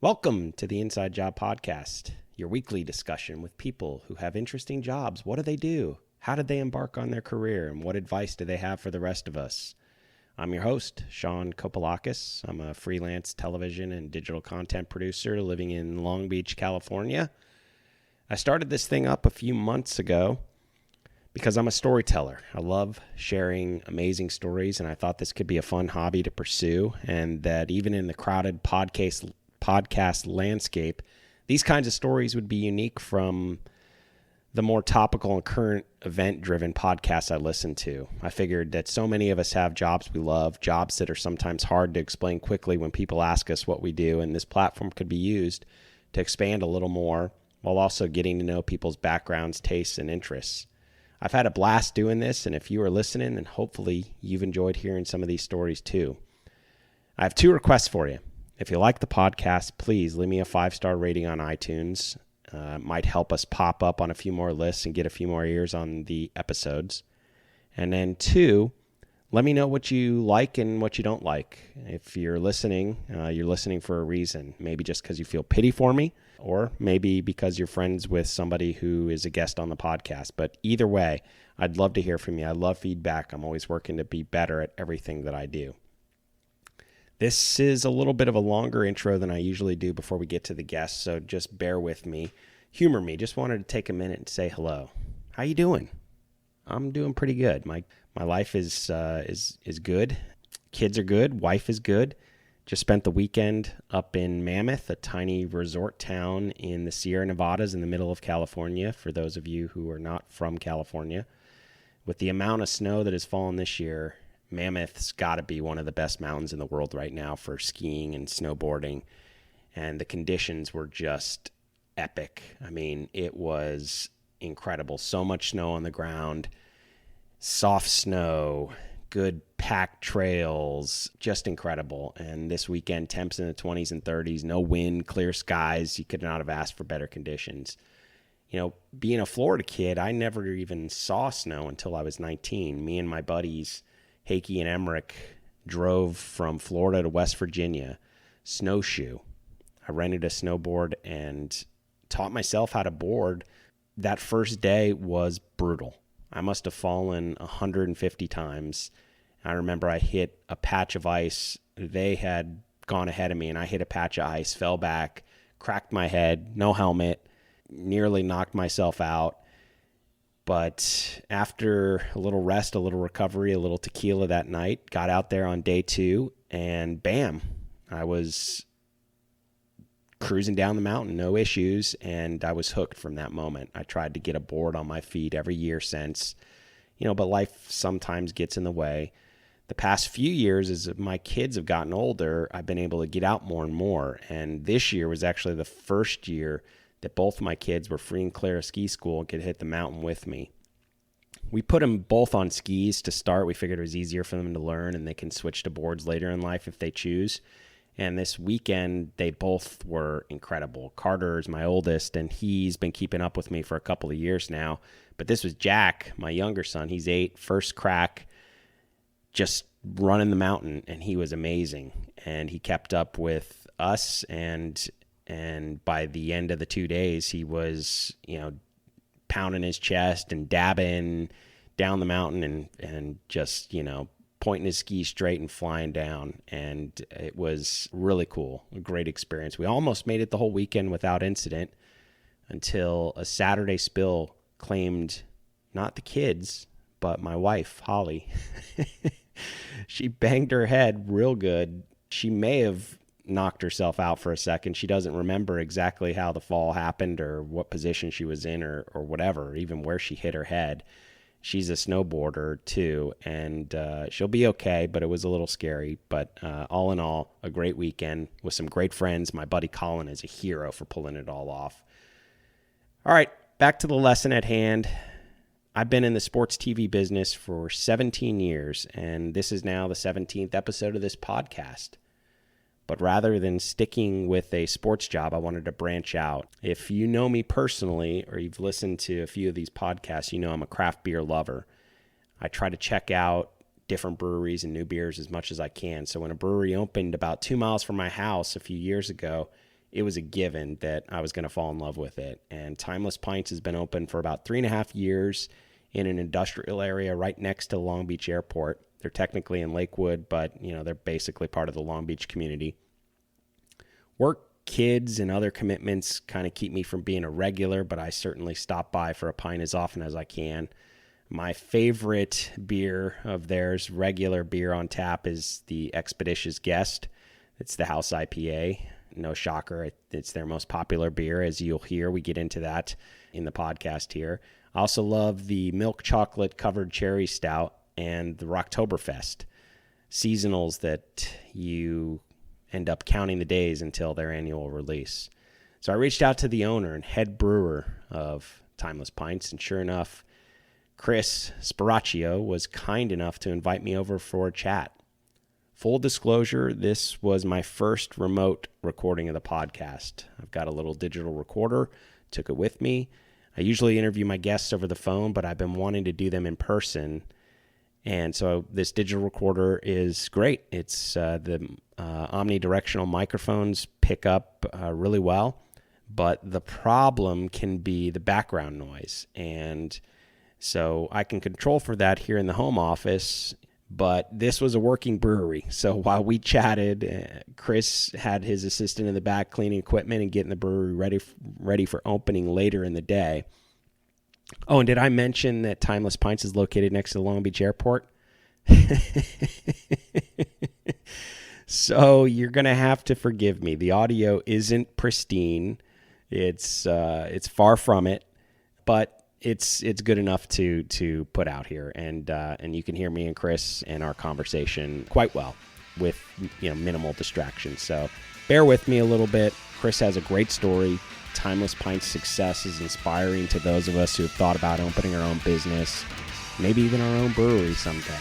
Welcome to the Inside Job Podcast, your weekly discussion with people who have interesting jobs. What do they do? How did they embark on their career? And what advice do they have for the rest of us? I'm your host, Sean Kopalakis. I'm a freelance television and digital content producer living in Long Beach, California. I started this thing up a few months ago because I'm a storyteller. I love sharing amazing stories, and I thought this could be a fun hobby to pursue, and that even in the crowded podcast landscape, these kinds of stories would be unique from the more topical and current event-driven podcasts I listen to. I figured that so many of us have jobs we love, jobs that are sometimes hard to explain quickly when people ask us what we do, and this platform could be used to expand a little more while also getting to know people's backgrounds, tastes, and interests. I've had a blast doing this, and if you are listening, then hopefully you've enjoyed hearing some of these stories too. I have two requests for you. If you like the podcast, please leave me a 5-star rating on iTunes. It might help us pop up on a few more lists and get a few more ears on the episodes. And then two, let me know what you like and what you don't like. If you're listening for a reason. Maybe just because you feel pity for me, or maybe because you're friends with somebody who is a guest on the podcast. But either way, I'd love to hear from you. I love feedback. I'm always working to be better at everything that I do. This is a little bit of a longer intro than I usually do before we get to the guests, so just bear with me. Humor me. Just wanted to take a minute and say hello. How you doing? I'm doing pretty good. My life is good. Kids are good. Wife is good. Just spent the weekend up in Mammoth, a tiny resort town in the Sierra Nevadas in the middle of California, for those of you who are not from California. With the amount of snow that has fallen this year, Mammoth's got to be one of the best mountains in the world right now for skiing and snowboarding, and the conditions were just epic. I mean, it was incredible. So much snow on the ground, soft snow, good packed trails, just incredible. And this weekend, temps in the 20s and 30s, no wind, clear skies. You could not have asked for better conditions. You know, being a Florida kid, I never even saw snow until I was 19. Me and my buddies, Hakey and Emmerich, drove from Florida to West Virginia, snowshoe. I rented a snowboard and taught myself how to board. That first day was brutal. I must have fallen 150 times. I remember I hit a patch of ice. They had gone ahead of me, and I hit a patch of ice, fell back, cracked my head, no helmet, nearly knocked myself out. But after a little rest, a little recovery, a little tequila that night, got out there on day 2, and bam, I was cruising down the mountain, no issues, and I was hooked from that moment. I tried to get a board on my feet every year since, but life sometimes gets in the way. The past few years, as my kids have gotten older, I've been able to get out more and more, and this year was actually the first year that both my kids were free and clear of ski school and could hit the mountain with me. We put them both on skis to start. We figured it was easier for them to learn, and they can switch to boards later in life if they choose. And this weekend, they both were incredible. Carter is my oldest, and he's been keeping up with me for a couple of years now. But this was Jack, my younger son. He's 8, first crack, just running the mountain, and he was amazing. And he kept up with us, and by the end of the 2 days, he was, pounding his chest and dabbing down the mountain and just, pointing his skis straight and flying down. And it was really cool, a great experience. We almost made it the whole weekend without incident until a Saturday spill claimed not the kids, but my wife, Holly. She banged her head real good. She may have knocked herself out for a second. She doesn't remember exactly how the fall happened or what position she was in or whatever, even where she hit her head. She's a snowboarder too, and she'll be okay, but it was a little scary. But all in all, a great weekend with some great friends. My buddy Colin is a hero for pulling it all off. All right, back to the lesson at hand. I've been in the sports TV business for 17 years, and this is now the 17th episode of this podcast. But rather than sticking with a sports job, I wanted to branch out. If you know me personally, or you've listened to a few of these podcasts, you know I'm a craft beer lover. I try to check out different breweries and new beers as much as I can. So when a brewery opened about 2 miles from my house a few years ago it was a given that I was going to fall in love with it. And Timeless Pints has been open for about 3.5 years in an industrial area right next to Long Beach Airport. They're technically in Lakewood, but they're basically part of the Long Beach community. Work, kids, and other commitments kind of keep me from being a regular, but I certainly stop by for a pint as often as I can. My favorite beer of theirs, regular beer on tap, is the Expeditious Guest. It's the house IPA. No shocker, it's their most popular beer, as you'll hear. We get into that in the podcast here. I also love the milk chocolate covered cherry stout and the Rocktoberfest seasonals that you end up counting the days until their annual release. So I reached out to the owner and head brewer of Timeless Pints, and sure enough, Chris Sparacio was kind enough to invite me over for a chat. Full disclosure, this was my first remote recording of the podcast. I've got a little digital recorder, took it with me. I usually interview my guests over the phone, but I've been wanting to do them in person. And so this digital recorder is great. It's the omnidirectional microphones pick up really well, but the problem can be the background noise. And so I can control for that here in the home office, but this was a working brewery. So while we chatted, Chris had his assistant in the back cleaning equipment and getting the brewery ready for opening later in the day. Oh, and did I mention that Timeless Pints is located next to the Long Beach Airport? So you're going to have to forgive me. The audio isn't pristine. It's far from it, but it's good enough to put out here, and you can hear me and Chris and our conversation quite well with minimal distractions. So bear with me a little bit. Chris has a great story. Timeless Pints' success is inspiring to those of us who have thought about opening our own business, maybe even our own brewery someday.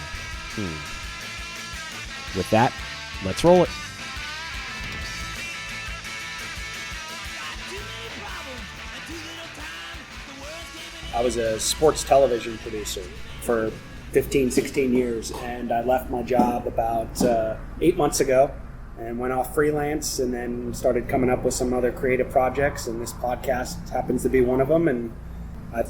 With that, let's roll it. I was a sports television producer for 15, 16 years, and I left my job about 8 months ago and went off freelance, and then started coming up with some other creative projects, and this podcast happens to be one of them. And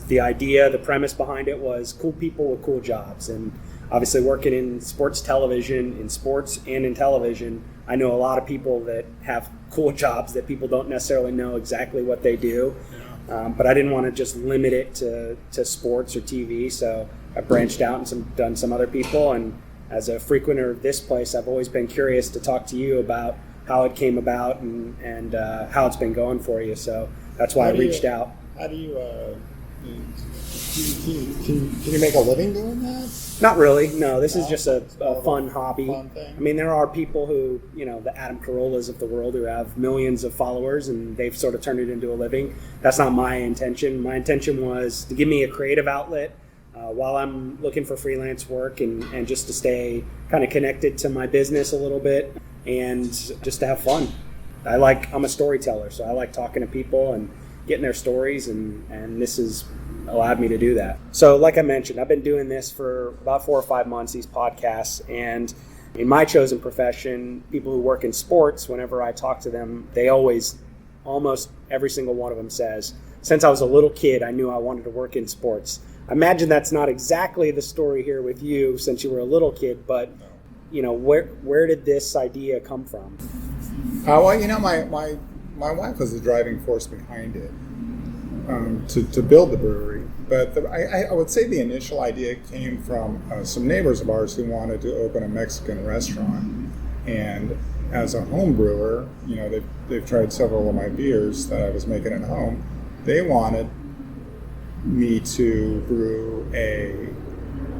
the premise behind it was cool people with cool jobs. And obviously working in sports television, in sports and in television, I know a lot of people that have cool jobs that people don't necessarily know exactly what they do. But I didn't want to just limit it to sports or TV, so I branched out and done some other people. And as a frequenter of this place, I've always been curious to talk to you about how it came about and how it's been going for you. So that's why I reached out. How do you can you make a living doing that? Not really. No, this is just a fun hobby. Fun thing. I mean, there are people who, the Adam Carollas of the world who have millions of followers and they've sort of turned it into a living. That's not my intention. My intention was to give me a creative outlet while I'm looking for freelance work and just to stay kind of connected to my business a little bit and just to have fun. I'm a storyteller, so I like talking to people and getting their stories, and this has allowed me to do that. So like I mentioned, I've been doing this for about 4 or 5 months, these podcasts, and in my chosen profession, people who work in sports, whenever I talk to them, they always, almost every single one of them says, since I was a little kid, I knew I wanted to work in sports. I imagine that's not exactly the story here with you since you were a little kid, but where did this idea come from? My wife was the driving force behind it to build the brewery. But I would say the initial idea came from some neighbors of ours who wanted to open a Mexican restaurant. And as a home brewer, they've tried several of my beers that I was making at home. They wanted me to brew a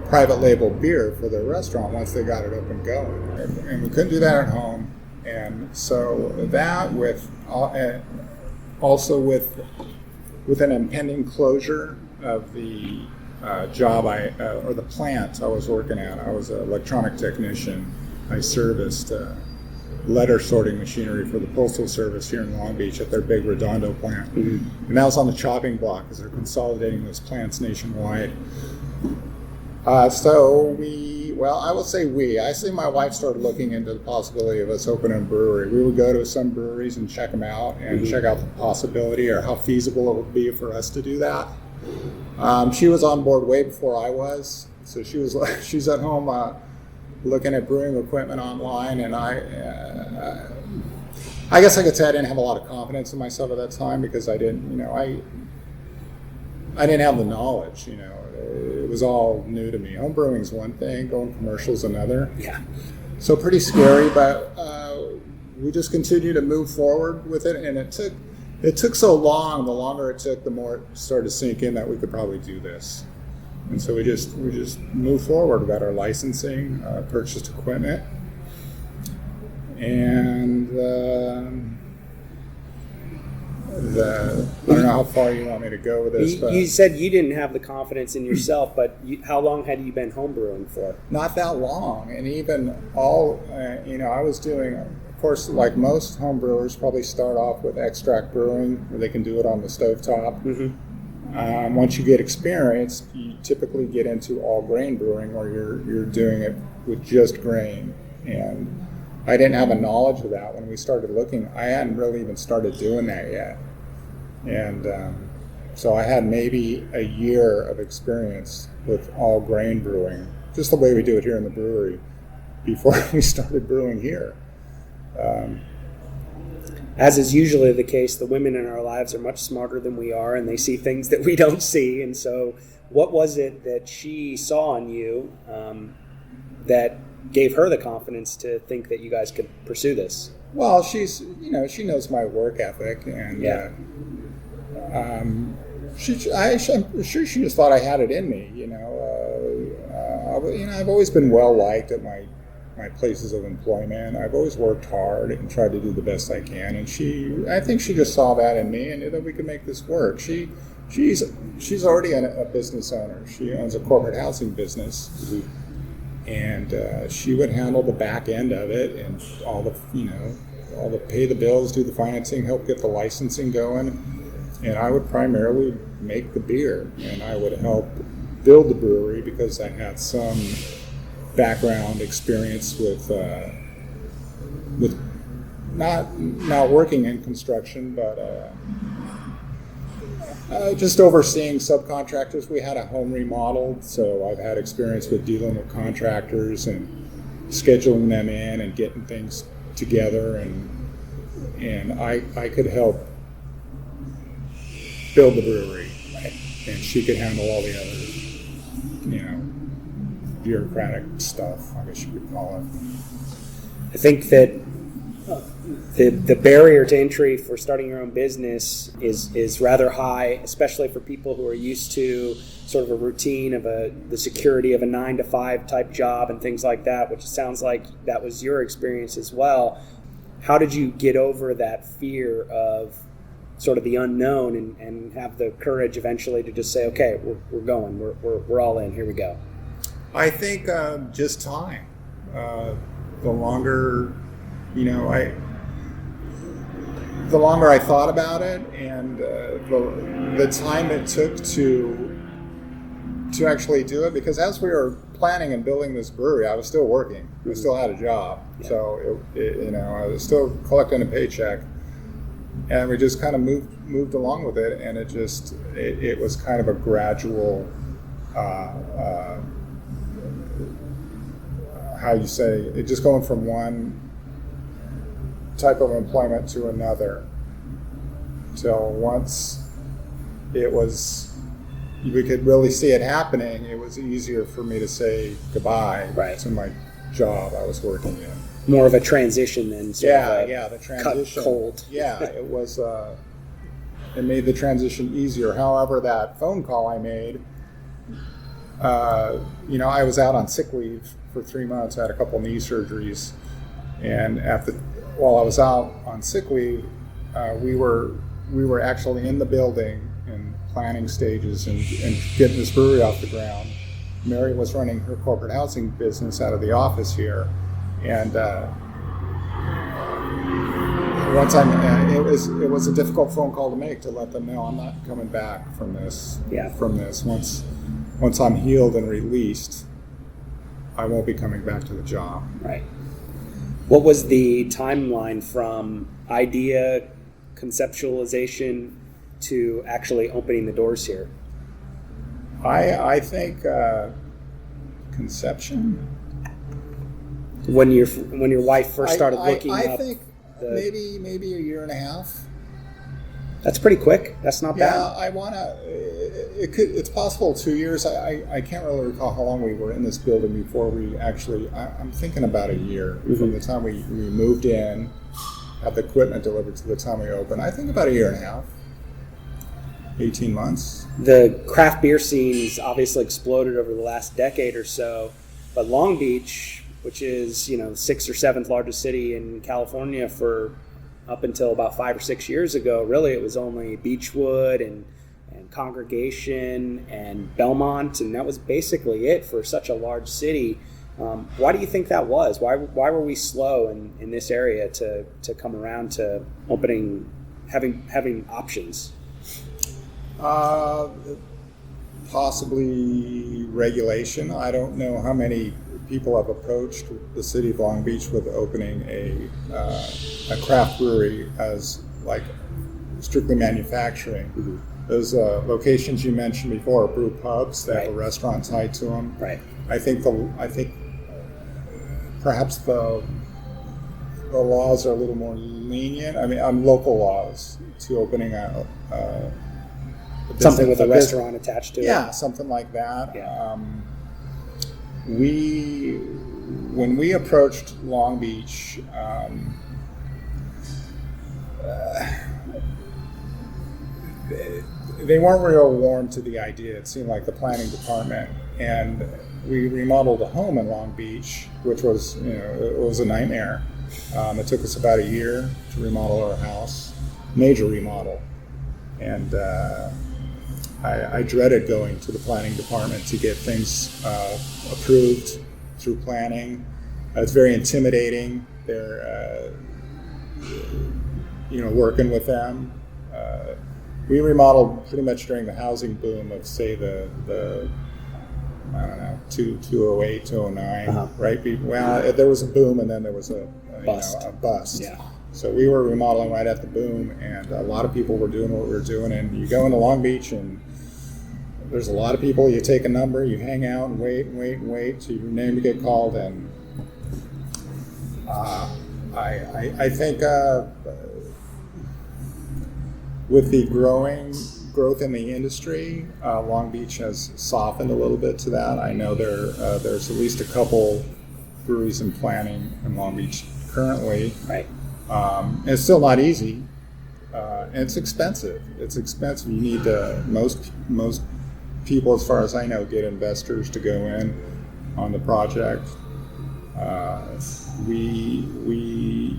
private label beer for their restaurant once they got it up and going. And we couldn't do that at home. And so that also with an impending closure of the job or the plant I was working at. I was an electronic technician. I serviced letter sorting machinery for the Postal Service here in Long Beach at their big Redondo plant. Mm-hmm. And that was on the chopping block as they're consolidating those plants nationwide. So we I will say we. I see my wife started looking into the possibility of us opening a brewery. We would go to some breweries and check them out and check out the possibility or how feasible it would be for us to do that. She was on board way before I was, so she's at home looking at brewing equipment online, and I guess I could say I didn't have a lot of confidence in myself at that time because I didn't have the knowledge. It was all new to me. Home brewing is one thing, going commercial is another. Yeah. So pretty scary, but we just continued to move forward with it, and it took so long. The longer it took, the more it started to sink in that we could probably do this. And so we just moved forward. We got our licensing, purchased equipment, and I don't know how far you want me to go with this. You said you didn't have the confidence in yourself, but how long had you been homebrewing for? Not that long, and even I was doing, of course, like most home brewers, probably start off with extract brewing, where they can do it on the stovetop. Mm-hmm. Once you get experience, you typically get into all grain brewing, where you're doing it with just grain. And I didn't have a knowledge of that when we started looking. I hadn't really even started doing that yet. And so I had maybe a year of experience with all grain brewing, just the way we do it here in the brewery, before we started brewing here. As is usually the case, the women in our lives are much smarter than we are, and they see things that we don't see. And so what was it that she saw in you that gave her the confidence to think that you guys could pursue this? Well, she knows my work ethic, and I'm sure she just thought I had it in me. I've always been well liked at my places of employment. I've always worked hard and tried to do the best I can, and I think she just saw that in me and knew that we could make this work. She's already a business owner. She owns a corporate housing business. Mm-hmm. And she would handle the back end of it and all the pay the bills, do the financing, help get the licensing going. And I would primarily make the beer, and I would help build the brewery because I had some background experience with not working in construction, but just overseeing subcontractors. We had a home remodeled, so I've had experience with dealing with contractors and scheduling them in and getting things together, and I could help build the brewery, and she could handle all the other, bureaucratic stuff, I guess you could call it. I think that the barrier to entry for starting your own business is rather high, especially for people who are used to sort of a routine of the security of a 9-to-5 type job and things like that, which sounds like that was your experience as well. How did you get over that fear of sort of the unknown and have the courage eventually to just say, okay, we're going, we're all in, here we go? I think just time. The longer I thought about it, and the time it took to actually do it, because as we were planning and building this brewery, I was still working. I still had a job, so I was still collecting a paycheck, and we just kind of moved along with it, and it was kind of a gradual. How you say it, just going from one type of employment to another, till once we could really see it happening, it was easier for me to say goodbye to my job I was working in. More of a transition than the transition. Cut cold. Yeah, it was. It made the transition easier. However, that phone call I made, I was out on sick leave for 3 months. I had a couple knee surgeries, and while I was out on sick leave, we were actually in the building in planning stages and getting this brewery off the ground. Mary was running her corporate housing business out of the office here, and one time it was a difficult phone call to make, to let them know I'm not coming back from this. Once I'm healed and released, I won't be coming back to the job. Right. What was the timeline from idea, conceptualization, to actually opening the doors here? I think conception. When your wife first started looking I up, think maybe a year and a half. That's pretty quick. That's not bad. Yeah, I want to. It's possible 2 years. I can't really recall how long we were in this building before we actually. I'm thinking about a year from the time we moved in, had the equipment delivered to the time we opened. I think about a year and a half, 18 months. The craft beer scene's obviously exploded over the last decade or so, but Long Beach, which is the 6th or 7th largest city in California for up until about 5 or 6 years ago, really it was only Beechwood and Congregation and Belmont, and that was basically it for such a large city. Why do you think that was? Why were we slow in this area to come around to opening, having options? Possibly regulation. I don't know how many people have approached the city of Long Beach with opening a craft brewery as like strictly manufacturing. Mm-hmm. Those locations you mentioned before are brew pubs that have a restaurant tied to them. Right. I think perhaps the laws are a little more lenient. I mean, on local laws to opening a something with a restaurant attached to it. Yeah, something like that. Yeah. When we approached Long Beach, they weren't real warm to the idea. It seemed like the planning department, and we remodeled a home in Long Beach, which was it was a nightmare. It took us about a year to remodel our house, major remodel, and I dreaded going to the planning department to get things approved through planning. It's very intimidating. They're, working with them. We remodeled pretty much during the housing boom of, say, the I don't know, 2008, 2009, uh-huh. Right? Well, there was a boom and then there was a bust. Yeah. So we were remodeling right at the boom, and a lot of people were doing what we were doing. And you go into Long Beach, and there's a lot of people. You take a number, you hang out and wait to your name to get called. And I think with the growth in the industry, Long Beach has softened a little bit to that. I know there's at least a couple breweries in planning in Long Beach currently. Right. It's still not easy, and it's expensive. You need most people, as far as I know, get investors to go in on the project. We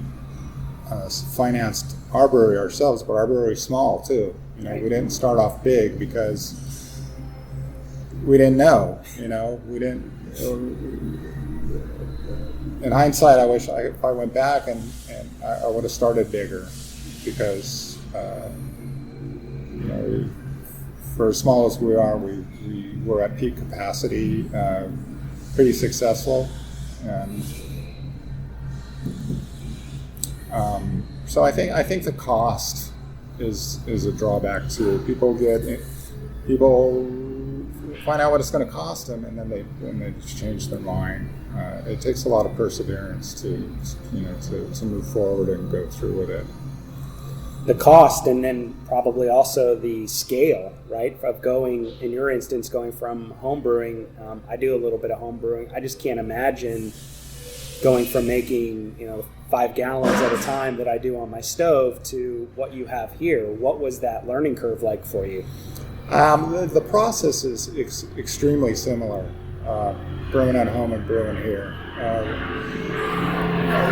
financed our brewery ourselves, but our brewery is small too. We didn't start off big because we didn't know. We didn't. In hindsight, I wish if I went back and I would have started bigger, because for as small as we are, we were at peak capacity, pretty successful, and so I think the cost is a drawback too. People find out what it's going to cost them, and then they just change their mind. It takes a lot of perseverance to move forward and go through with it. The cost, and then probably also the scale, right? Of going, in your instance, going from home brewing. I do a little bit of home brewing. I just can't imagine going from making 5 gallons at a time that I do on my stove to what you have here. What was that learning curve like for you? The process is extremely similar, brewing at home and brewing here.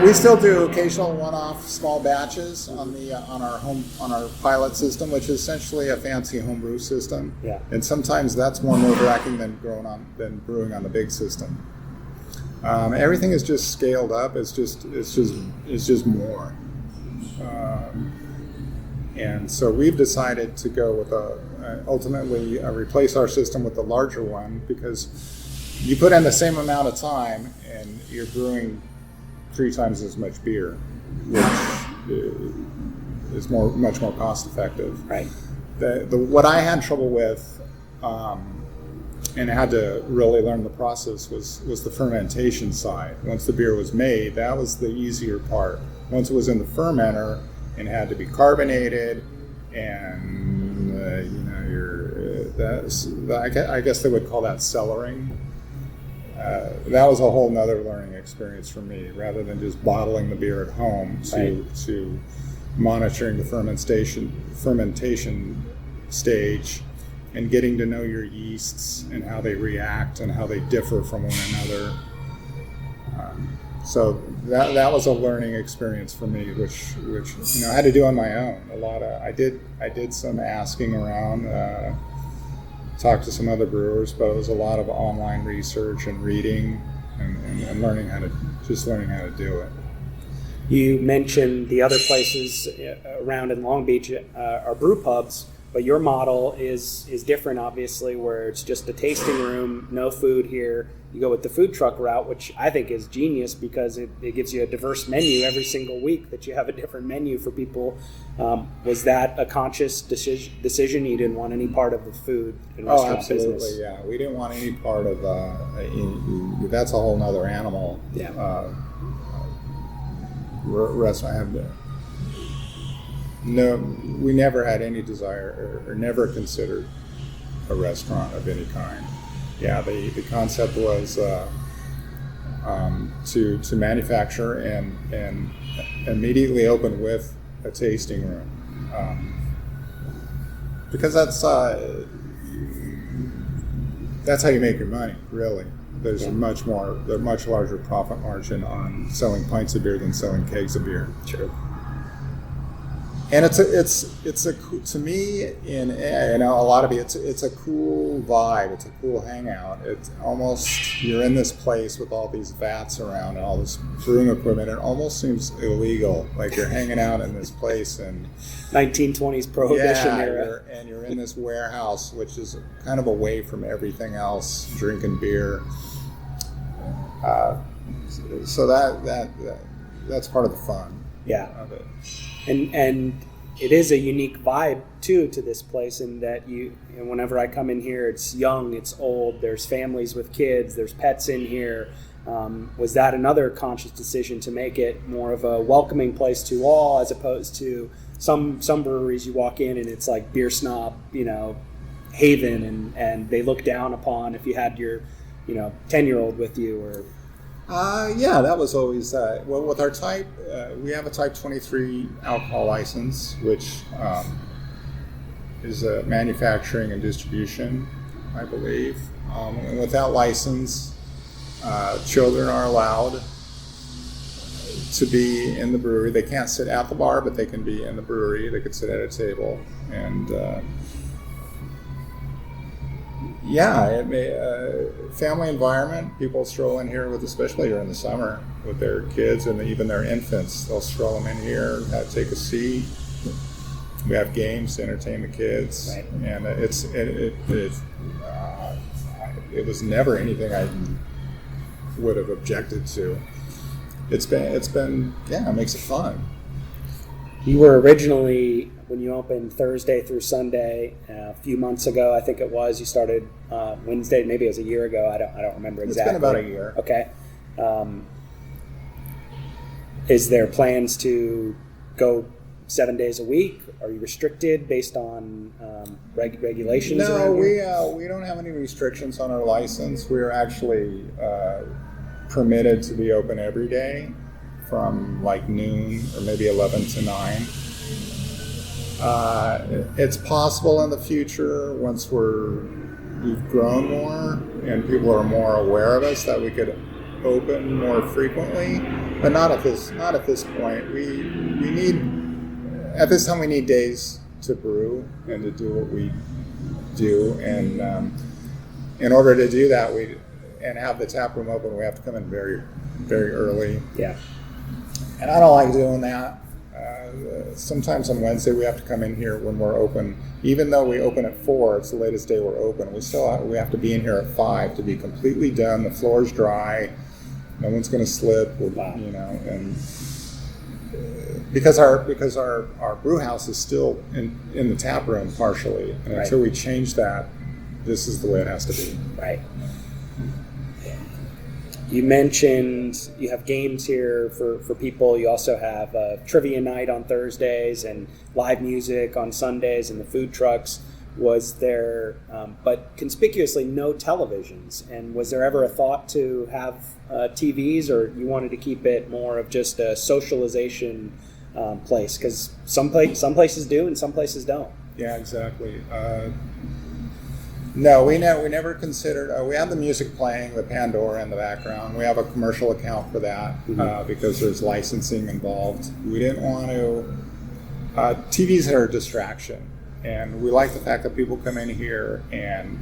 We still do occasional one-off small batches on our pilot system, which is essentially a fancy homebrew system. Yeah. And sometimes that's more nerve-wracking than brewing on the big system. Everything is just scaled up. It's just more. And so we've decided to go with ultimately replace our system with the larger one, because you put in the same amount of time and you're brewing 3 times as much beer, which is much more cost effective. Right. What I had trouble with, and I had to really learn the process, was the fermentation side. Once the beer was made, that was the easier part. Once it was in the fermenter and had to be carbonated, and I guess they would call that cellaring. That was a whole nother learning experience for me, rather than just bottling the beer at home to monitoring the fermentation stage and getting to know your yeasts and how they react and how they differ from one another. So that was a learning experience for me, which I had to do on my own. I did some asking around, talked to some other brewers, but it was a lot of online research and reading and learning how to do it. You mentioned the other places around in Long Beach are brew pubs, but your model is different, obviously, where it's just a tasting room, no food here. You go with the food truck route, which I think is genius because it gives you a diverse menu every single week, that you have a different menu for people. Was that a conscious decision? You didn't want any part of the food and restaurant absolutely, business? Yeah. We didn't want any part of that's a whole nother animal. Yeah. Restaurant. No, we never had any desire or never considered a restaurant of any kind. Yeah, the concept was to manufacture and immediately open with a tasting room, because that's how you make your money, really. There's a much larger profit margin on selling pints of beer than selling kegs of beer. Sure. And to me, a lot of it's a cool vibe. It's a cool hangout. It's almost, you're in this place with all these vats around and all this brewing equipment. It almost seems illegal, like you're hanging out in this place and 1920s prohibition era. You're in this warehouse, which is kind of away from everything else, drinking beer. So that's part of the fun. Yeah. Of it. And it is a unique vibe too to this place, in that whenever I come in here, it's young, it's old, there's families with kids, there's pets in here. Was that another conscious decision to make it more of a welcoming place to all, as opposed to some breweries you walk in and it's like beer snob, haven, and they look down upon if you had your 10-year-old with you? Or that was always well, with our type, we have a type 23 alcohol license, which is manufacturing and distribution, I believe. And with that license, children are allowed to be in the brewery. They can't sit at the bar, but they can be in the brewery. They could sit at a table. And family environment. People stroll in here especially during the summer with their kids and even their infants. They'll stroll them in here, take a seat. We have games to entertain the kids, right. And it was never anything I would have objected to. It makes it fun. You were originally, when you opened Thursday through Sunday, a few months ago, I think it was, you started Wednesday, maybe it was a year ago, I don't remember exactly. It's been about a year. Okay. Is there plans to go 7 days a week? Are you restricted based on regulations? No, we don't have any restrictions on our license. We're actually permitted to be open every day from like noon or maybe 11 to 9. It's possible in the future, once we've grown more and people are more aware of us, that we could open more frequently, but not at this point. We need, at this time, we need days to brew and to do what we do, and in order to do that, and have the tap room open, we have to come in very, very early. Yeah. And I don't like doing that. Sometimes on Wednesday we have to come in here when we're open. Even though we open at 4, it's the latest day we're open. We have to be in here at 5 to be completely done. The floor's dry. No one's going to slip. And because our brew house is still in the tap room partially, and until we change that, this is the way it has to be. Right. You mentioned you have games here for people. You also have a trivia night on Thursdays and live music on Sundays and the food trucks. Was there, but conspicuously, no televisions? And was there ever a thought to have TVs, or you wanted to keep it more of just a socialization place? Because some places do and some places don't. Yeah, exactly. No, we never considered. We have the music playing, the Pandora in the background. We have a commercial account for that because there's licensing involved. We didn't want to. TVs are a distraction, and we like the fact that people come in here and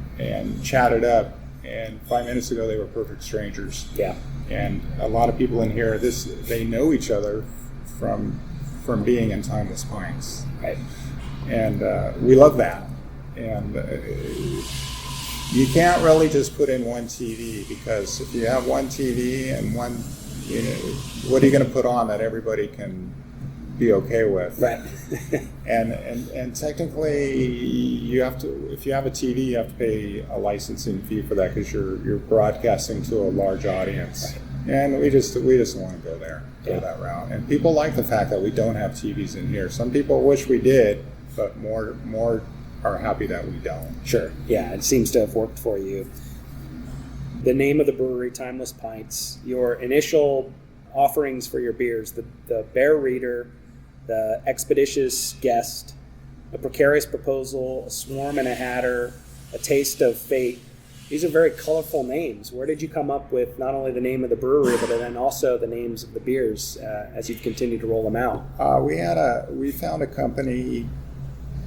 chat it up. And 5 minutes ago, they were perfect strangers. Yeah. And a lot of people in here, they know each other from being in Timeless Pints. Right. And we love that. And you can't really just put in one TV, because if you have one TV and one, what are you going to put on that everybody can be okay with? Right. and technically, you have to. If you have a TV, you have to pay a licensing fee for that, because you're broadcasting to a large audience. Right. And we just don't want to go that route. And people like the fact that we don't have TVs in here. Some people wish we did, but more are happy that we don't. Sure. Yeah, it seems to have worked for you. The name of the brewery, Timeless Pints, your initial offerings for your beers, the Bear Reader, the Expeditious Guest, a Precarious Proposal, a Swarm and a Hatter, a Taste of Fate. These are very colorful names. Where did you come up with not only the name of the brewery, but then also the names of the beers as you continue to roll them out? We found a company.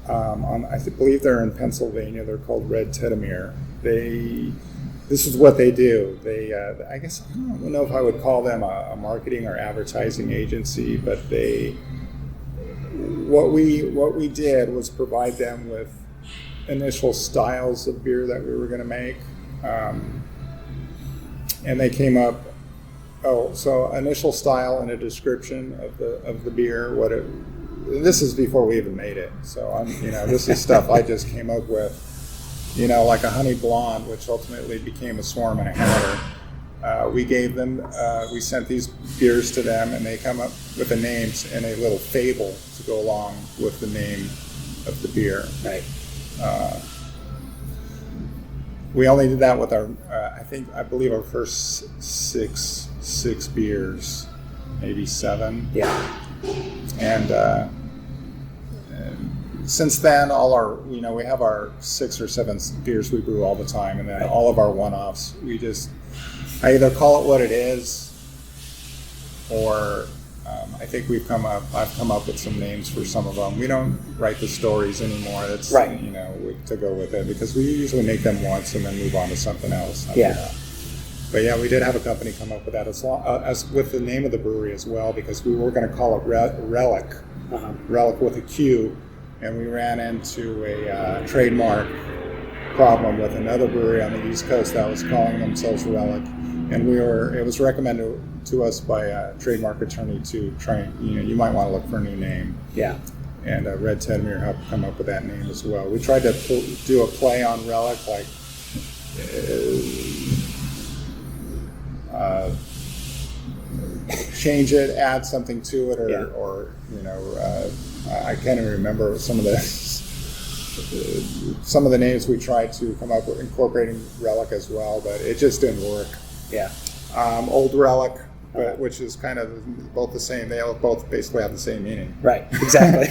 I believe they're in Pennsylvania. They're called Red Tedemere. This is what they do. I guess I don't know if I would call them a marketing or advertising agency, but what we did was provide them with initial styles of beer that we were going to make, and they came up. So initial style and a description of the beer. This is before we even made it. So this is stuff I just came up with. Like a honey blonde, which ultimately became a Swarm and a Hatter. We gave them. We sent these beers to them, and they come up with the names and a little fable to go along with the name of the beer. Right. We only did that with our. I believe our first six beers, maybe 7. Yeah. And since then, all our, we have our 6 or 7 beers we brew all the time, and then all of our one-offs, I either call it what it is, or I think I've come up with some names for some of them. We don't write the stories anymore. It's right. To go with it, because we usually make them once and then move on to something else. Yeah. But yeah, we did have a company come up with that as with the name of the brewery as well, because we were going to call it Relic, Relic with a Q, and we ran into a trademark problem with another brewery on the East Coast that was calling themselves Relic, and it was recommended to us by a trademark attorney to try, you might want to look for a new name. Yeah. And Red Tedemere helped come up with that name as well. We tried to do a play on Relic, like. Change it, add something to it, or I can't even remember some of the names we tried to come up with, incorporating Relic as well, but it just didn't work. Yeah. Old Relic, which is kind of both the same. They both basically have the same meaning. Right. Exactly.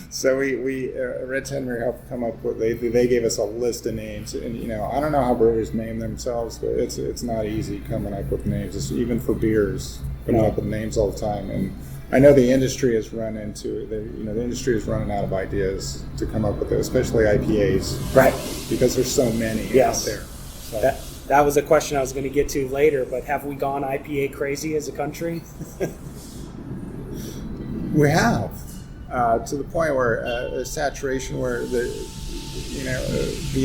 So we Red Tedemere helped come up with. They gave us a list of names, and I don't know how breweries name themselves, but it's not easy coming up with names. It's even for beers, coming up with names all the time. And I know the industry has run into the industry is running out of ideas to come up with it, especially IPAs, right? Because there's so many out there. So. That was a question I was going to get to later, but have we gone IPA crazy as a country? We have to the point where a saturation where the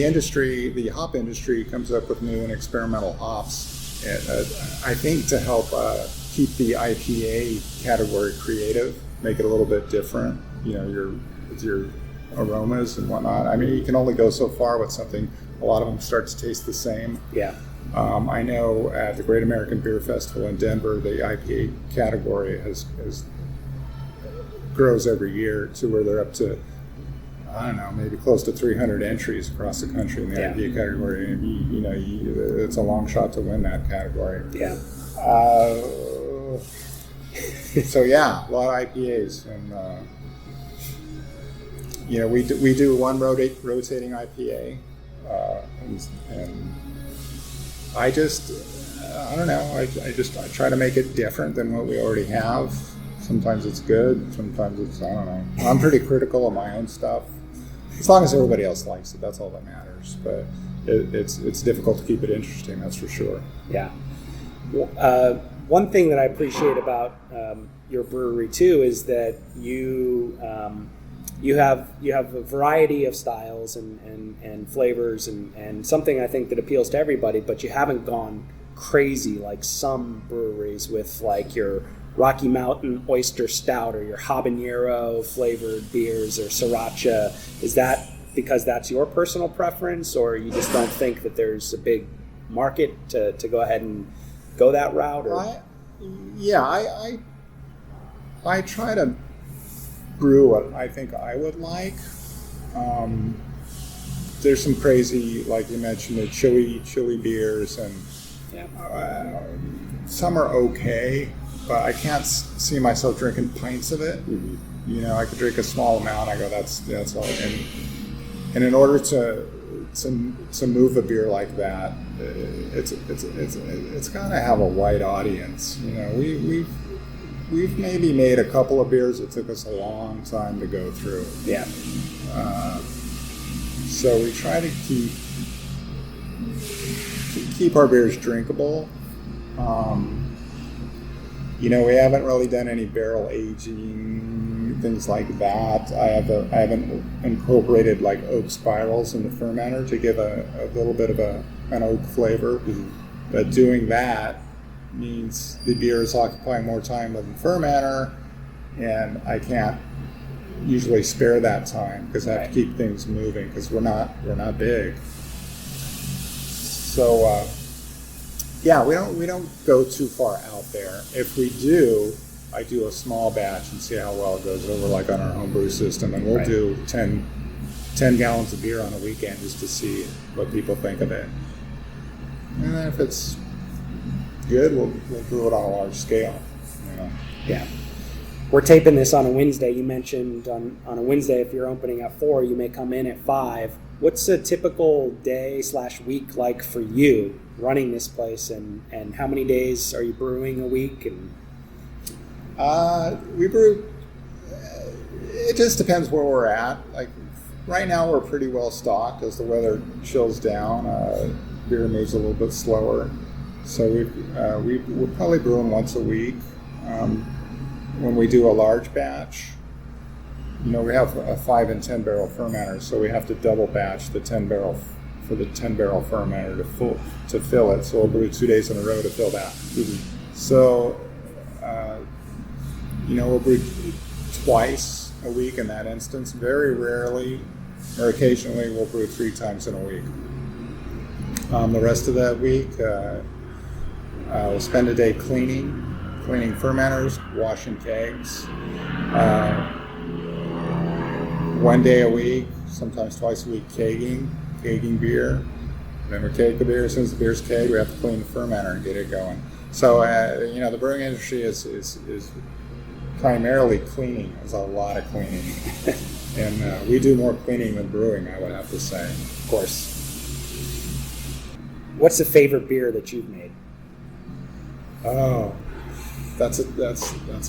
industry, the hop industry, comes up with new and experimental hops. I think to help keep the IPA category creative, make it a little bit different. With your aromas and whatnot. I mean, you can only go so far with something. A lot of them start to taste the same. Yeah. I know at the Great American Beer Festival in Denver, the IPA category has grows every year to where they're up to, I don't know, maybe close to 300 entries across the country in the IPA category. And it's a long shot to win that category. Yeah. So yeah, a lot of IPAs, and we do one rotating IPA, and I don't know. I try to make it different than what we already have. Sometimes it's good. Sometimes it's, I don't know. I'm pretty critical of my own stuff. As long as everybody else likes it, that's all that matters. But it's difficult to keep it interesting. That's for sure. Yeah. One thing that I appreciate about your brewery too is that you have a variety of styles and flavors and something I think that appeals to everybody, but you haven't gone crazy like some breweries with like your Rocky Mountain Oyster Stout or your habanero flavored beers or sriracha. Is that because that's your personal preference, or you just don't think that there's a big market to go ahead and go that route? Or? I try to brew what I think I would like. There's some crazy, like you mentioned, the chili beers, and some are okay, but I can't see myself drinking pints of it. Mm-hmm. I could drink a small amount. I go, that's all. And in order to move a beer like that, it's got to have a wide audience. We've maybe made a couple of beers that took us a long time to go through. Yeah. So we try to keep our beers drinkable. We haven't really done any barrel aging, things like that. I haven't incorporated like oak spirals in the fermenter to give a little bit of an oak flavor. Mm-hmm. But doing that means the beer is occupying more time with the fermenter, and I can't usually spare that time because I have to keep things moving because we're not big. So we don't go too far out there. If we do, I do a small batch and see how well it goes over, like on our homebrew system, and we'll do 10 gallons of beer on a weekend just to see what people think of it. And then if it's good, we'll brew it on a large scale. Yeah. We're taping this on a Wednesday. You mentioned on a Wednesday, if you're opening at 4, you may come in at 5. What's a typical day/week like for you running this place, and how many days are you brewing a week? And we brew. It just depends where we're at. Like right now, we're pretty well stocked. As the weather chills down, beer moves a little bit slower. So we're probably brewing once a week. When we do a large batch, we have a 5 and 10 barrel fermenter, so we have to double batch the 10 barrel for the 10 barrel fermenter to fill it. So we'll brew 2 days in a row to fill that. Mm-hmm. So we'll brew twice a week in that instance. Very rarely or occasionally we'll brew 3 times in a week. The rest of that week we'll spend a day cleaning fermenters, washing kegs. 1 day a week, sometimes twice a week, kegging beer. Then we keg the beer. As soon as the beer's kegged, we have to clean the fermenter and get it going. So, the brewing industry is primarily cleaning. There's a lot of cleaning. And we do more cleaning than brewing, I would have to say. Of course. What's the favorite beer that you've made? Oh, that's a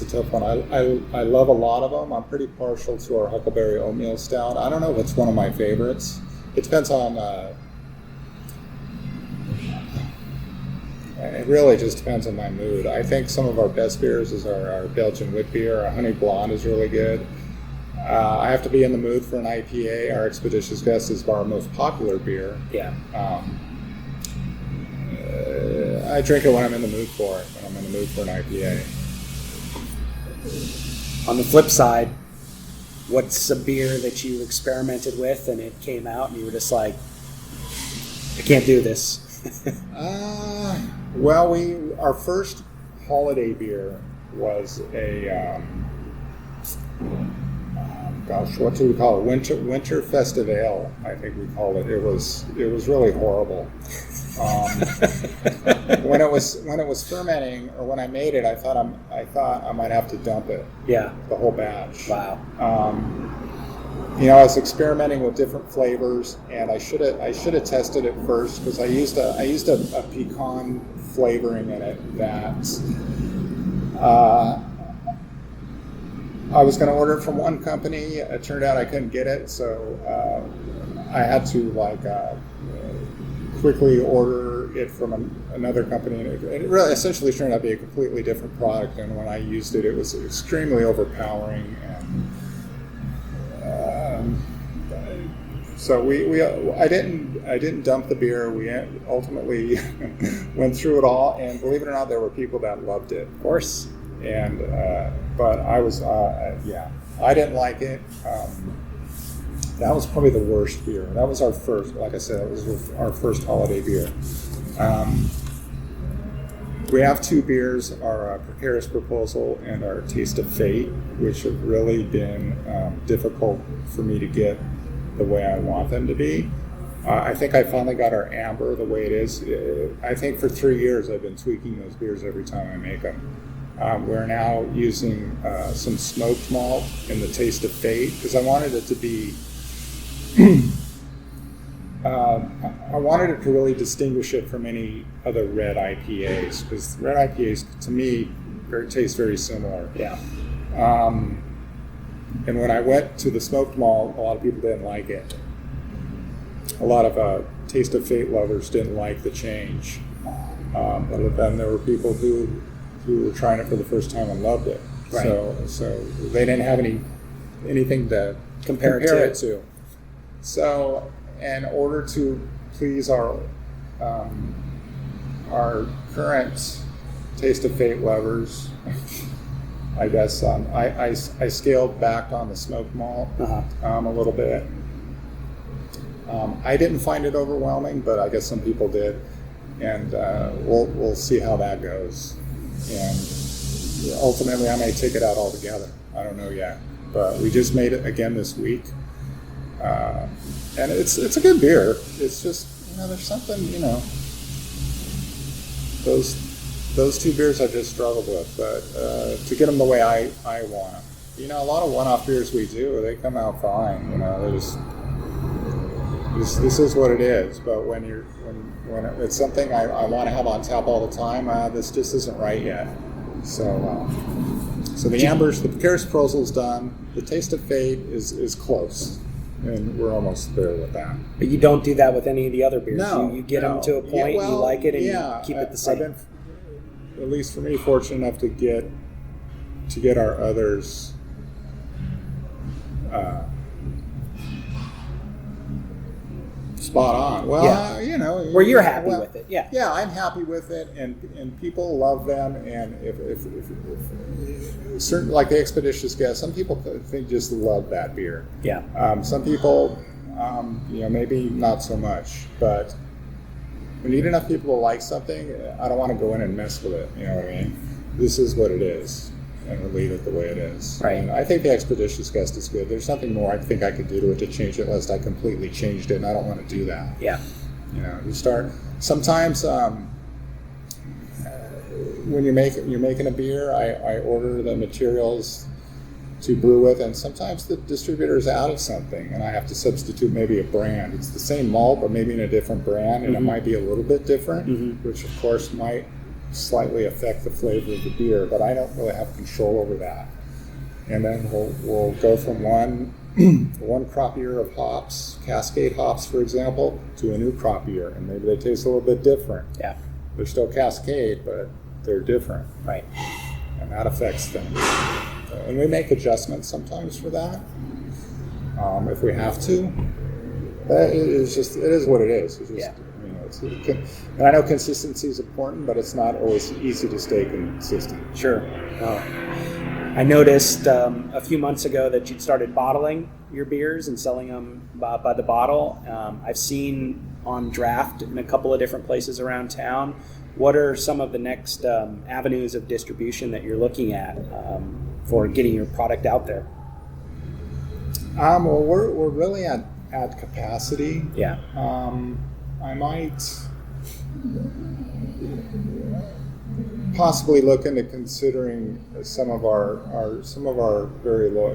tough one. I love a lot of them. I'm pretty partial to our Huckleberry Oatmeal Stout. I don't know what's one of my favorites. It depends on It really just depends on my mood. I think some of our best beers is our Belgian wit beer. Our Honey Blonde is really good. I have to be in the mood for an IPA. Our Expeditious Guest is our most popular beer. Yeah. I drink it when I'm in the mood for it, when I'm in the mood for an IPA. On the flip side, what's a beer that you experimented with and it came out and you were just like, I can't do this? Well, our first holiday beer was a what do we call it? Winter Festive Ale, I think we called it. It was really horrible. When it was fermenting, or when I made it, I thought I might have to dump it. Yeah. The whole batch. Wow. I was experimenting with different flavors, and I should have tested it first, because I used a pecan flavoring in it that I was going to order it from one company. It turned out I couldn't get it, so I had to quickly order it from another company. And it really essentially turned out to be a completely different product. And when I used it, it was extremely overpowering. And so I didn't dump the beer. We ultimately went through it all, and believe it or not, there were people that loved it. Of course. And but I was I didn't like it. That was probably the worst beer. That was our first, like I said, it was our first holiday beer. We have two beers, our Precarious Proposal and our Taste of Fate, which have really been difficult for me to get the way I want them to be. I think I finally got our amber the way it is. I think for 3 years I've been tweaking those beers every time I make them. We're now using some smoked malt in the Taste of Fate, because I wanted it to be I wanted it to really distinguish it from any other red IPAs, because red IPAs, to me, taste very similar. Yeah. And when I went to the smoked malt, a lot of people didn't like it. A lot of Taste of Fate lovers didn't like the change. But then there were people who were trying it for the first time and loved it. Right. So they didn't have anything to compare it to. So in order to please our current Taste of Fate lovers, I guess I scaled back on the smoked malt a little bit. I didn't find it overwhelming, but I guess some people did, and we'll see how that goes. And ultimately, I may take it out altogether. I don't know yet, but we just made it again this week, and it's a good beer. It's just, there's something, those two beers I just struggled with, but to get them the way I want them. A lot of one-off beers we do, they come out fine. They're just this is what it is. But when it's something I want to have on tap all the time, this just isn't right yet. So the ambers, the Precarious Proposal's done. The Taste of Fate is close, and we're almost there with that. But you don't do that with any of the other beers. No, you get them to a point, you like it, and you keep it the same. I've been, at least for me, fortunate enough to get our others. Spot on. Well, where you're happy with it, yeah. Yeah, I'm happy with it, and people love them. And if certain, like the Expeditious Guest, some people just love that beer. Yeah. Some people, maybe not so much. But when you get enough people to like something, I don't want to go in and mess with it. You know what I mean? This is what it is, and we'll leave it the way it is. Right. And I think the Expeditious Guest is good. There's nothing more I think I could do to it to change it, unless I completely changed it, and I don't want to do that. Yeah. You start sometimes when you're making a beer, I order the materials to brew with, and sometimes the distributor is out of something, and I have to substitute maybe a brand. It's the same malt, but maybe in a different brand, and it might be a little bit different, which of course might slightly affect the flavor of the beer, but I don't really have control over that. And then we'll go from one crop year of hops, Cascade hops, for example, to a new crop year, and maybe they taste a little bit different. Yeah. They're still Cascade, but they're different. Right. And that affects things. And we make adjustments sometimes for that, if we have to. But it is what it is. It's just, and I know consistency is important, but it's not always easy to stay consistent. Sure. I noticed a few months ago that you'd started bottling your beers and selling them by the bottle. I've seen on draft in a couple of different places around town. What are some of the next avenues of distribution that you're looking at for getting your product out there? Well, we're really at capacity. Yeah. I might possibly look into considering some of our very low.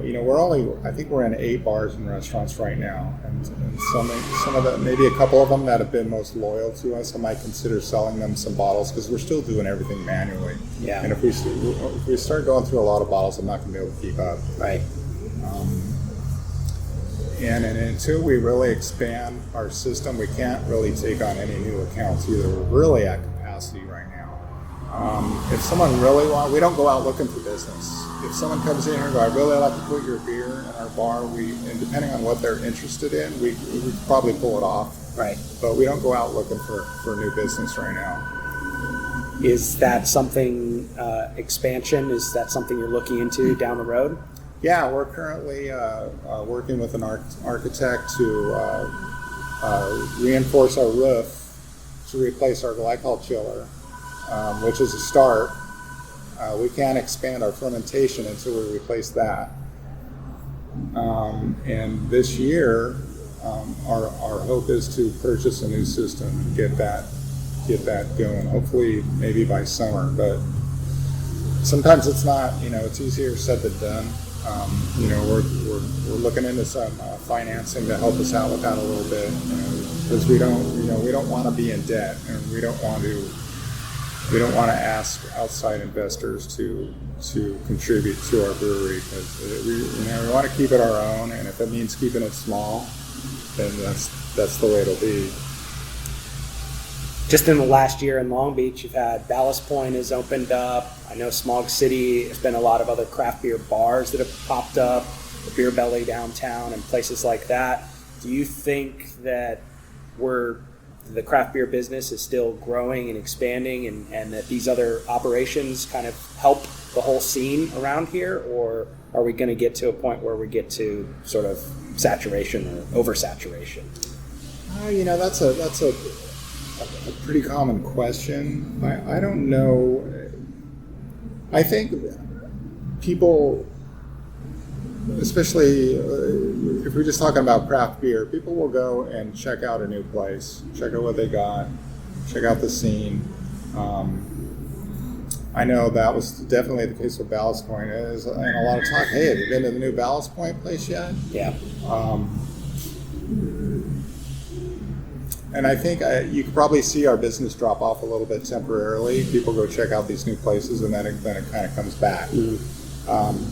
I think we're in 8 bars and restaurants right now, and some of the, maybe a couple of them that have been most loyal to us, I might consider selling them some bottles, because we're still doing everything manually. Yeah. And if we start going through a lot of bottles, I'm not going to be able to keep up. Right. And until we really expand our system, we can't really take on any new accounts either. We're really at capacity right now. If someone really wants, we don't go out looking for business. If someone comes in here and goes, I'd really like to put your beer in our bar, and depending on what they're interested in, we probably pull it off. Right. But we don't go out looking for new business right now. Is that something, expansion, is that something you're looking into down the road? Yeah, we're currently working with an architect to reinforce our roof to replace our glycol chiller, which is a start. We can't expand our fermentation until we replace that. And this year, our hope is to purchase a new system and get that going. Hopefully, maybe by summer. But sometimes it's not. It's easier said than done. We're looking into some financing to help us out with that a little bit, because we don't want to be in debt, and we don't want to ask outside investors to contribute to our brewery, because we want to keep it our own, and if it means keeping it small, then that's the way it'll be. Just in the last year in Long Beach, you've had Ballast Point has opened up. I know Smog City, there's been a lot of other craft beer bars that have popped up, the Beer Belly downtown and places like that. Do you think that the craft beer business is still growing and expanding, and that these other operations kind of help the whole scene around here? Or are we going to get to a point where we get to sort of saturation or oversaturation? That's a pretty common question. I don't know. I think people, especially if we're just talking about craft beer, people will go and check out a new place, check out what they got, check out the scene. I know that was definitely the case with Ballast Point. There's a lot of talk, hey, have you been to the new Ballast Point place yet? Yeah. And I think you could probably see our business drop off a little bit temporarily. People go check out these new places, and then it kind of comes back. Mm-hmm.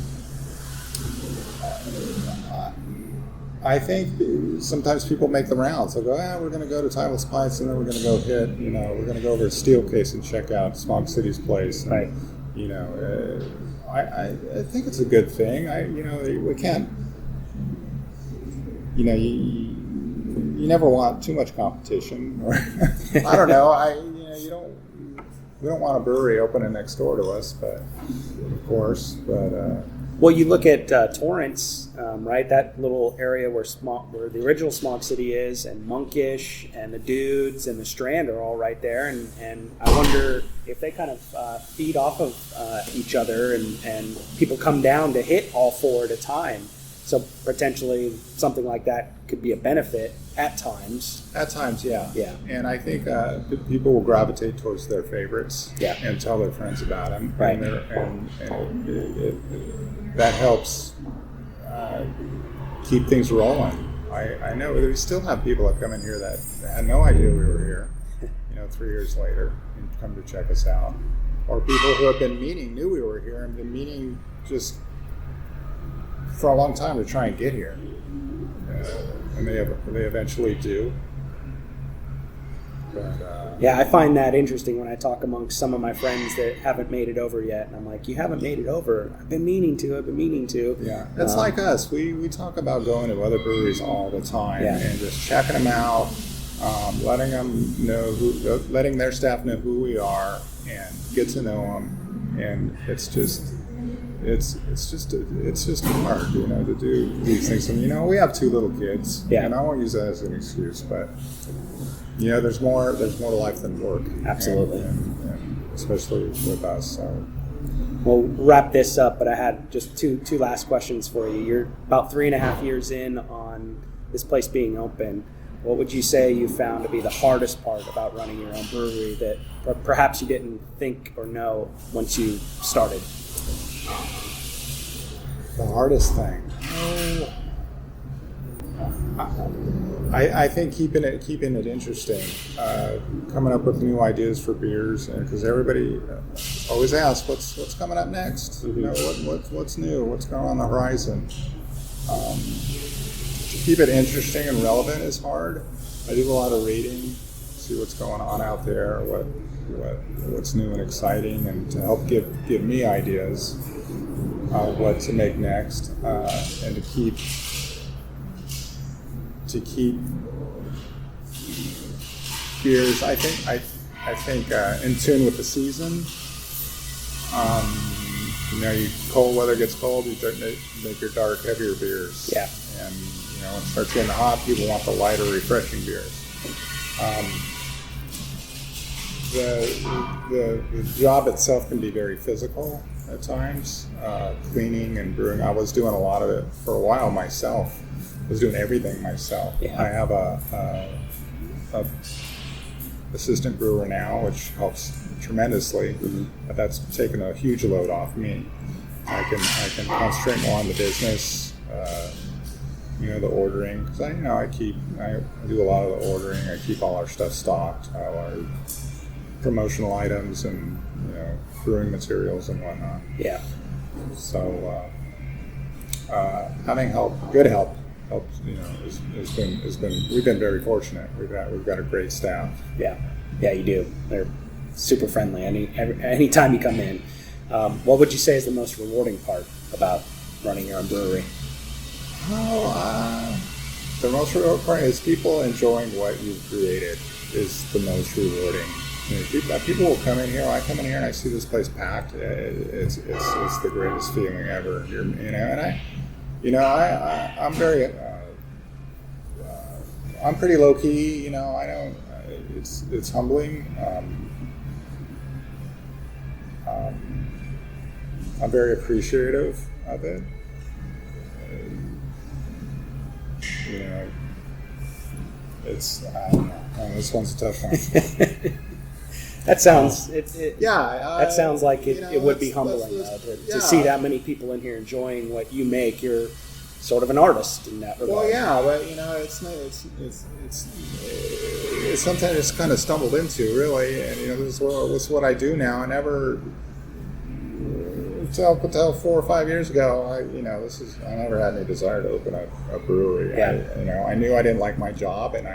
I think sometimes people make the rounds. They'll go, we're going to go to Timeless Pints, and then we're going to go we're going to go over to Steelcase and check out Smog City's place. Right. I think it's a good thing. We can't, you never want too much competition, or I don't know. We don't want a brewery opening next door to us, but of course. Well, you look at Torrance, right? That little area where the original Smog City is, and Monkish, and the Dudes, and the Strand are all right there, and I wonder if they kind of feed off of each other, and people come down to hit all 4 at a time. So potentially something like that could be a benefit at times. At times, yeah. Yeah. And I think people will gravitate towards their favorites. Yeah. And tell their friends about them. Right. And that helps keep things rolling. I know we still have people that come in here that had no idea we were here, 3 years later, and come to check us out. Or people who have been knew we were here and been meaning just for a long time to try and get here, and they eventually do. But, yeah, I find that interesting when I talk amongst some of my friends that haven't made it over yet. And I'm like, you haven't made it over. I've been meaning to. Yeah, it's like us. We talk about going to other breweries all the time and just checking them out, letting them know letting their staff know who we are and get to know them. And it's just hard, to do these things. And we have 2 little kids, and I won't use that as an excuse, but there's more to life than work. Absolutely, and especially with us. So we'll wrap this up, but I had just two last questions for you. You're about 3.5 years in on this place being open. What would you say you found to be the hardest part about running your own brewery that perhaps you didn't think or know once you started? The hardest thing, I think keeping it interesting, coming up with new ideas for beers, and because everybody always asks what's coming up next. What's new, what's going on the horizon. To keep it interesting and relevant is hard. I do a lot of reading, see what's going on out there, what's new and exciting, and to help give me ideas what to make next, and to keep beers. I think in tune with the season. Cold weather gets cold, you make your dark, heavier beers. Yeah. And when it starts getting hot, people want the lighter, refreshing beers. The job itself can be very physical at times, cleaning and brewing. I was doing a lot of it for a while myself. I was doing everything myself. Yeah. I have a assistant brewer now, which helps tremendously. But that's taken a huge load off me. I can concentrate more on the business, the ordering. Because I do a lot of the ordering. I keep all our stuff stocked, all our promotional items and brewing materials and whatnot. Yeah. So having good help has been. We've been very fortunate. We've got a great staff. Yeah, you do. They're super friendly. Anytime you come in, what would you say is the most rewarding part about running your own brewery? The most rewarding part is people enjoying what you've created is the most rewarding. People will come in here. I come in here and I see this place packed. It's the greatest feeling ever. I'm very. I'm pretty low key. I don't. It's humbling. I'm very appreciative of it. It's. I don't know. This one's a tough one. That sounds. That sounds like it would be humbling to see that many people in here enjoying what you make. You're sort of an artist in that regard. Well, yeah, but it's something I just kind of stumbled into, really, and this is what I do now. I never until 4 or 5 years ago, I never had any desire to open a brewery. Yeah. I knew I didn't like my job, and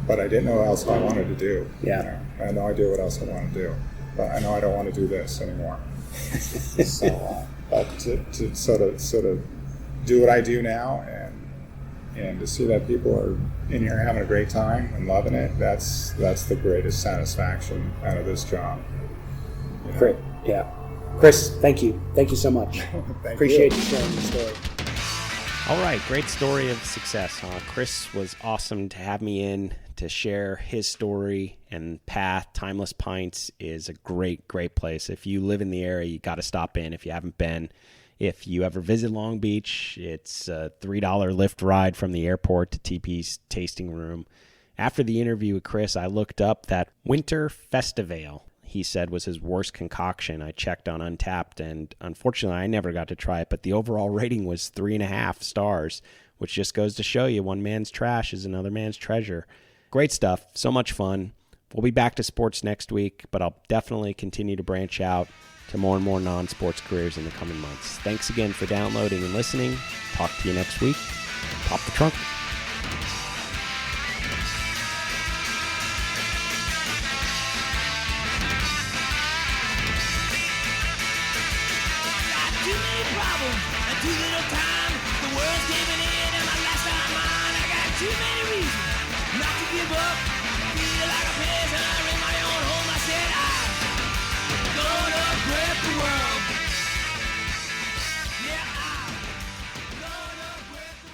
but I didn't know what else I wanted to do. Yeah. I had no idea what else I wanted to do, but I know I don't want to do this anymore. So, but to sort of do what I do now, and to see that people are in here having a great time and loving it, that's the greatest satisfaction out of this job. Great. Yeah. Chris, thank you so much. Appreciate you sharing your story. All right, great story of success, huh? Chris was awesome to have me in to share his story and path. Timeless Pints is a great place. If you live in the area, you got to stop in if you haven't been. If you ever visit Long Beach, it's a $3 Lyft ride from the airport to TP's tasting room. After the interview with Chris, I looked up that Winter Festival. He said was his worst concoction. I checked on Untappd, and unfortunately I never got to try it, but the overall rating was 3.5 stars, which just goes to show you one man's trash is another man's treasure. Great stuff. So much fun. We'll be back to sports next week, but I'll definitely continue to branch out to more and more non-sports careers in the coming months. Thanks again for downloading and listening. Talk to you next week. Pop the trunk.